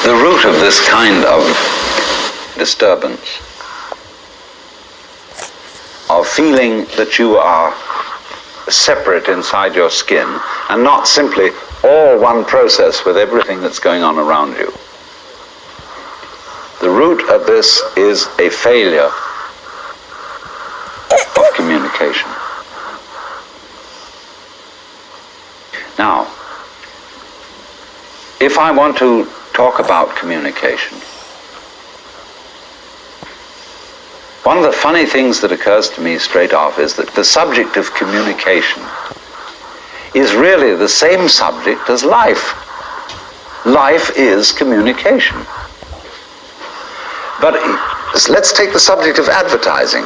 The root of this kind of disturbance, of feeling that you are separate inside your skin and not simply all one process with everything that's going on around you. The root of this is a failure of communication. Now, if I want to talk about communication, one of the funny things that occurs to me straight off is that the subject of communication is really the same subject as life. Life is communication. But let's take the subject of advertising.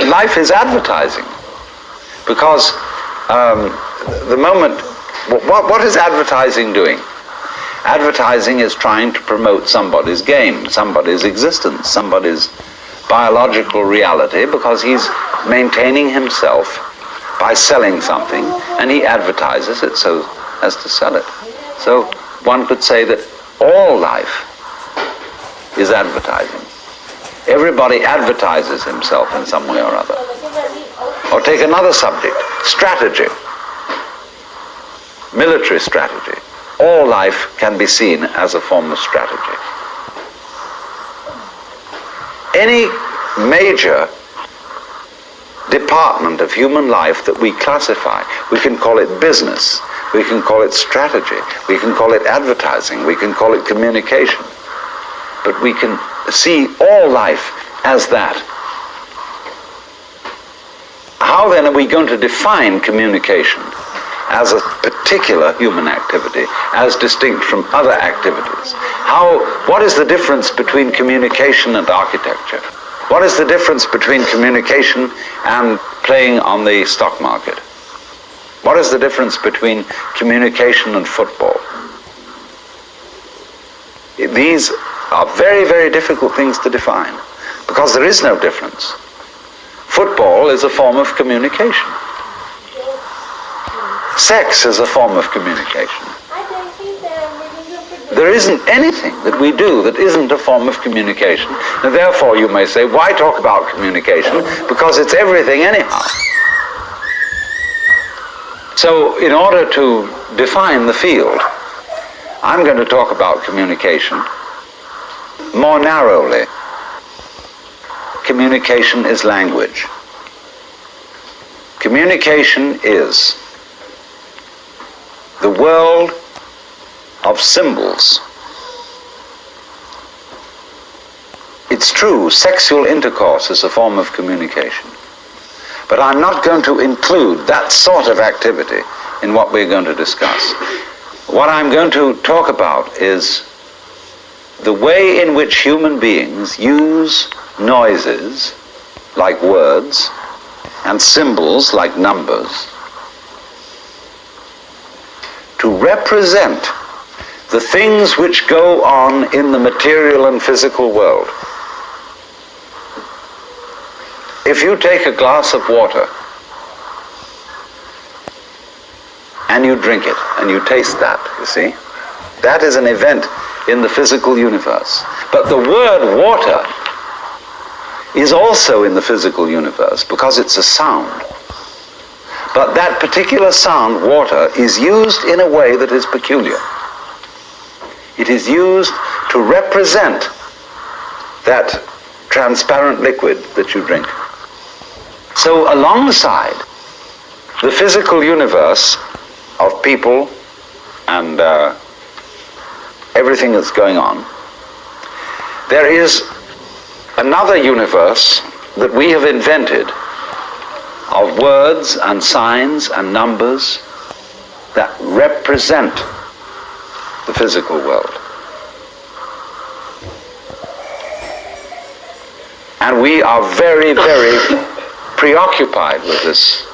Life is advertising. Because the moment, what is advertising doing? Advertising is trying to promote somebody's game, somebody's existence, somebody's biological reality, because he's maintaining himself by selling something, and he advertises it so as to sell it. So one could say that all life is advertising. Everybody advertises himself in some way or other. Or take another subject, strategy, military strategy. All life can be seen as a form of strategy. Any major department of human life that we classify, we can call it business, we can call it strategy, we can call it advertising, we can call it communication. But we can see all life as that. How then are we going to define communication as a particular human activity, as distinct from other activities? What is the difference between communication and architecture? What is the difference between communication and playing on the stock market? What is the difference between communication and football? These are very, very difficult things to define, because there is no difference. Football is a form of communication. Sex is a form of communication. There isn't anything that we do that isn't a form of communication. And therefore, you may say, why talk about communication? Because it's everything anyhow. So, in order to define the field, I'm going to talk about communication more narrowly. Communication is language. Communication is the world of symbols. It's true, sexual intercourse is a form of communication. But I'm not going to include that sort of activity in what we're going to discuss. What I'm going to talk about is the way in which human beings use noises like words and symbols like numbers to represent the things which go on in the material and physical world. If you take a glass of water and you drink it and you taste that, you see, that is an event in the physical universe. But the word water is also in the physical universe because it's a sound. But that particular sound, water, is used in a way that is peculiar. It is used to represent that transparent liquid that you drink. So alongside the physical universe of people and everything that's going on, there is another universe that we have invented of words and signs and numbers that represent the physical world. And we are very, very preoccupied with this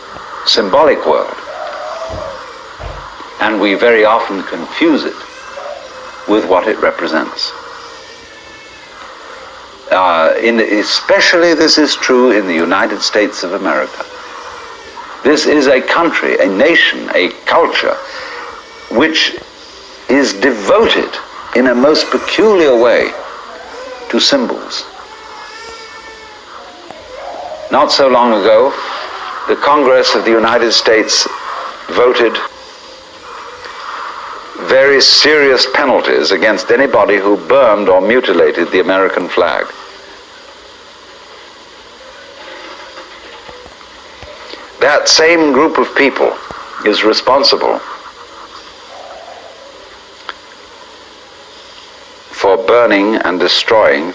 symbolic world. And we very often confuse it with what it represents. Especially this is true in the United States of America. This is a country, a nation, a culture, which is devoted in a most peculiar way to symbols. Not so long ago, the Congress of the United States voted very serious penalties against anybody who burned or mutilated the American flag. That same group of people is responsible for burning and destroying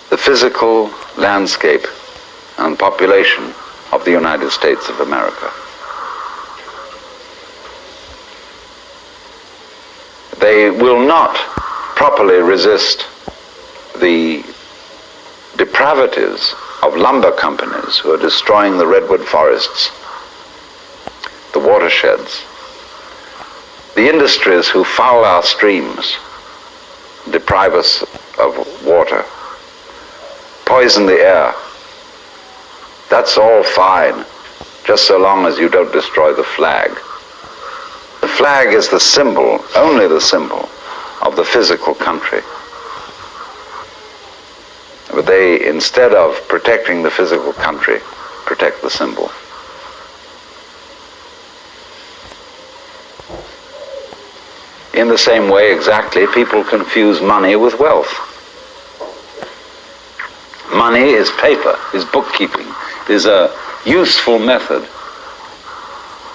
the physical landscape and population of the United States of America. They will not properly resist the depravities of lumber companies who are destroying the redwood forests, the watersheds, the industries who foul our streams, deprive us of water, poison the air. That's all fine, just so long as you don't destroy the flag. The flag is the symbol, only the symbol, of the physical country. But they, instead of protecting the physical country, protect the symbol. In the same way, exactly, people confuse money with wealth. Money is paper, is bookkeeping, is a useful method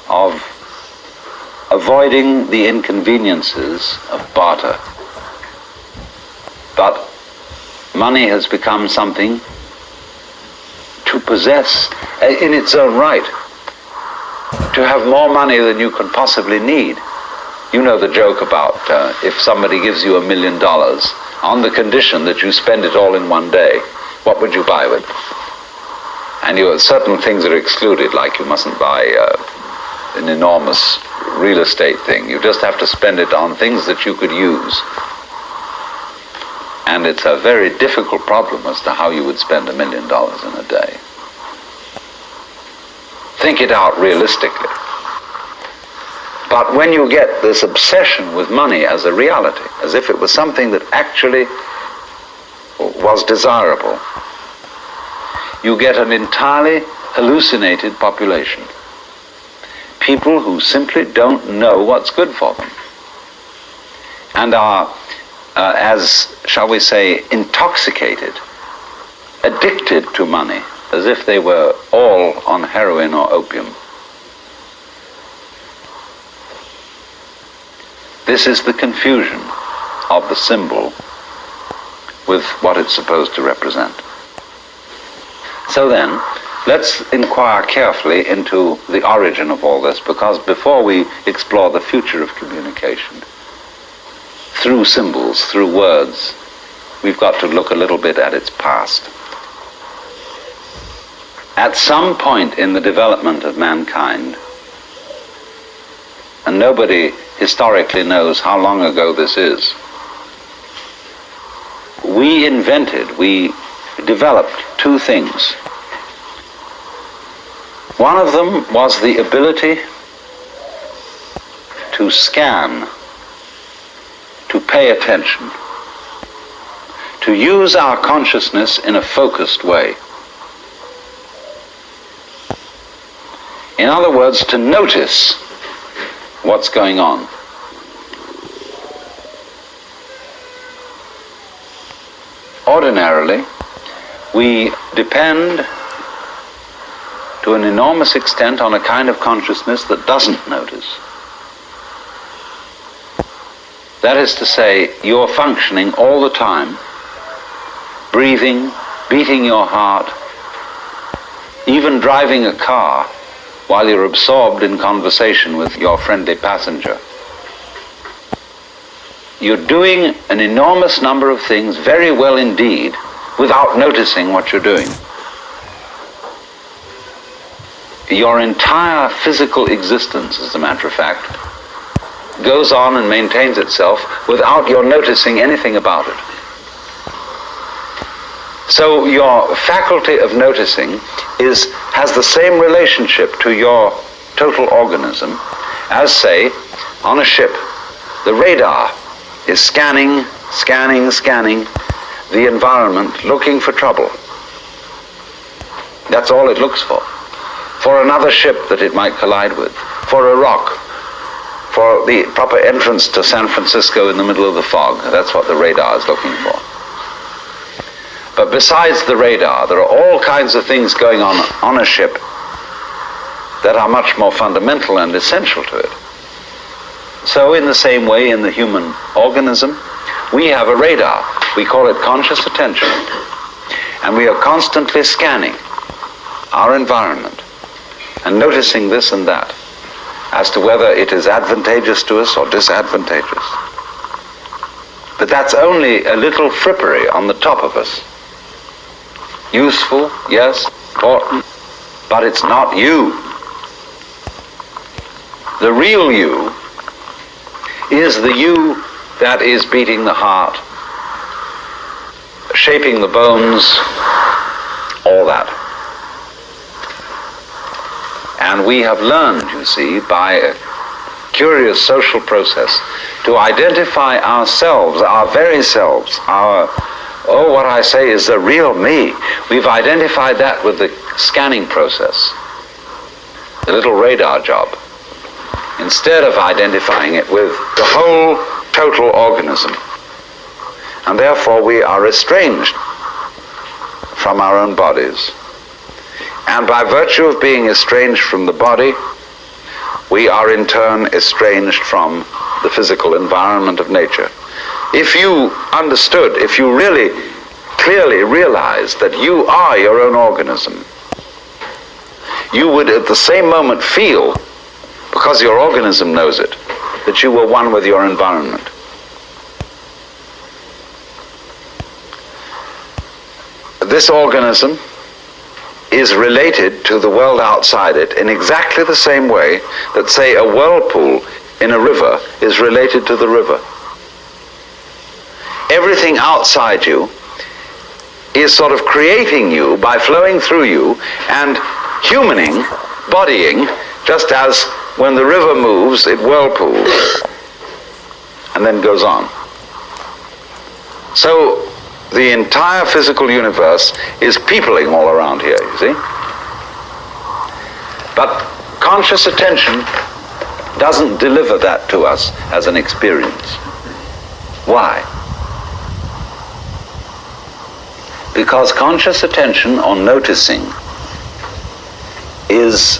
of avoiding the inconveniences of barter. But money has become something to possess in its own right, to have more money than you can possibly need. You know the joke about if somebody gives you $1 million on the condition that you spend it all in one day, what would you buy with? And certain things are excluded, like you mustn't buy an enormous real estate thing. You just have to spend it on things that you could use. And it's a very difficult problem as to how you would spend $1 million in a day. Think it out realistically. But when you get this obsession with money as a reality, as if it was something that actually was desirable, you get an entirely hallucinated population. People who simply don't know what's good for them and are, as, shall we say, intoxicated, addicted to money, as if they were all on heroin or opium. This is the confusion of the symbol with what it's supposed to represent. So then, let's inquire carefully into the origin of all this, because before we explore the future of communication, through symbols, through words, we've got to look a little bit at its past. At some point in the development of mankind, and nobody historically knows how long ago this is, we developed two things. One of them was the ability to scan, to pay attention, to use our consciousness in a focused way. In other words, to notice what's going on. Ordinarily, we depend to an enormous extent on a kind of consciousness that doesn't notice. That is to say, you're functioning all the time, breathing, beating your heart, even driving a car while you're absorbed in conversation with your friendly passenger. You're doing an enormous number of things very well indeed without noticing what you're doing. Your entire physical existence, as a matter of fact, goes on and maintains itself without your noticing anything about it. So your faculty of noticing has the same relationship to your total organism as, say, on a ship, The radar is scanning the environment, looking for trouble. That's all it looks for. For another ship that it might collide with, for a rock, for the proper entrance to San Francisco in the middle of the fog. That's what the radar is looking for. But besides the radar, there are all kinds of things going on a ship that are much more fundamental and essential to it. So in the same way, in the human organism, we have a radar. We call it conscious attention. And we are constantly scanning our environment and noticing this and that as to whether it is advantageous to us or disadvantageous. But that's only a little frippery on the top of us. Useful, yes, important, but it's not you. The real you is the you that is beating the heart, shaping the bones, all that. And we have learned, you see, by a curious social process, to identify ourselves, our very selves, what I say is the real me. We've identified that with the scanning process, the little radar job, instead of identifying it with the whole total organism. And therefore we are estranged from our own bodies. And by virtue of being estranged from the body, we are in turn estranged from the physical environment of nature. If you understood, if you really clearly realized that you are your own organism, you would at the same moment feel, because your organism knows it, that you were one with your environment. This organism is related to the world outside it in exactly the same way that, say, a whirlpool in a river is related to the river. Everything outside you is sort of creating you by flowing through you and humaning, bodying, just as when the river moves, it whirlpools and then goes on. So the entire physical universe is peopling all around here, you see. But conscious attention doesn't deliver that to us as an experience. Why? Because conscious attention on noticing is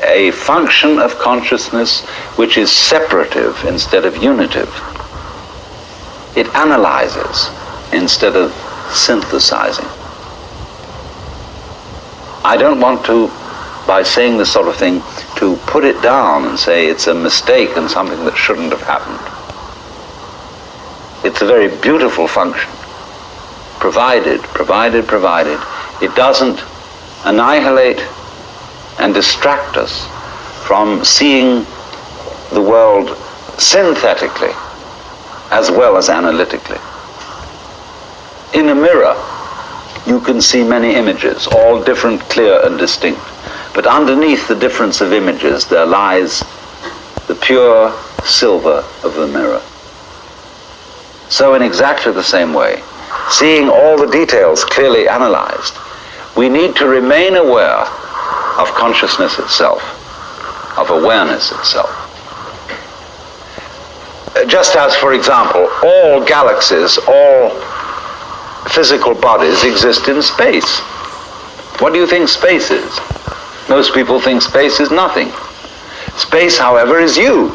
a function of consciousness which is separative instead of unitive. It analyzes instead of synthesizing. I don't want to, by saying this sort of thing, to put it down and say it's a mistake and something that shouldn't have happened. It's a very beautiful function, provided it doesn't annihilate and distract us from seeing the world synthetically as well as analytically. In a mirror, you can see many images, all different, clear and distinct. But underneath the difference of images, there lies the pure silver of the mirror. So in exactly the same way, seeing all the details clearly analyzed, we need to remain aware of consciousness itself, of awareness itself. Just as, for example, all galaxies, all physical bodies exist in space. What do you think space is? Most people think space is nothing. Space, however, is you.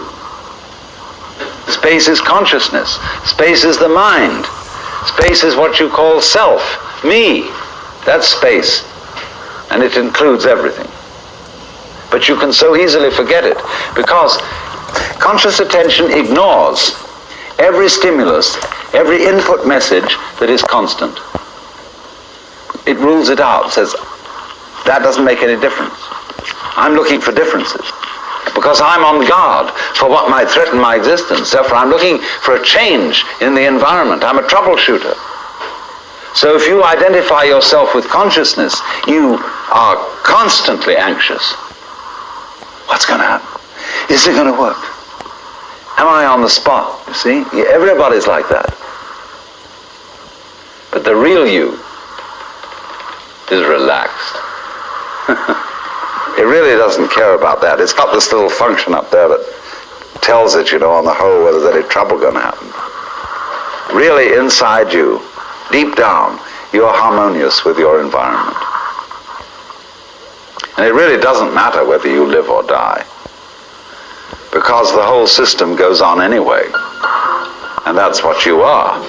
Space is consciousness. Space is the mind. Space is what you call self, me. That's space. And it includes everything. But you can so easily forget it because conscious attention ignores every stimulus, every input message that is constant. It rules it out, says, that doesn't make any difference. I'm looking for differences because I'm on guard for what might threaten my existence. Therefore, I'm looking for a change in the environment. I'm a troubleshooter. So if you identify yourself with consciousness, you are constantly anxious. What's going to happen? Is it going to work? Am I on the spot? You see? Everybody's like that. But the real you is relaxed. It really doesn't care about that. It's got this little function up there that tells it, on the whole, whether there's any trouble going to happen. Really, inside you, deep down, you're harmonious with your environment. And it really doesn't matter whether you live or die, because the whole system goes on anyway, and that's what you are.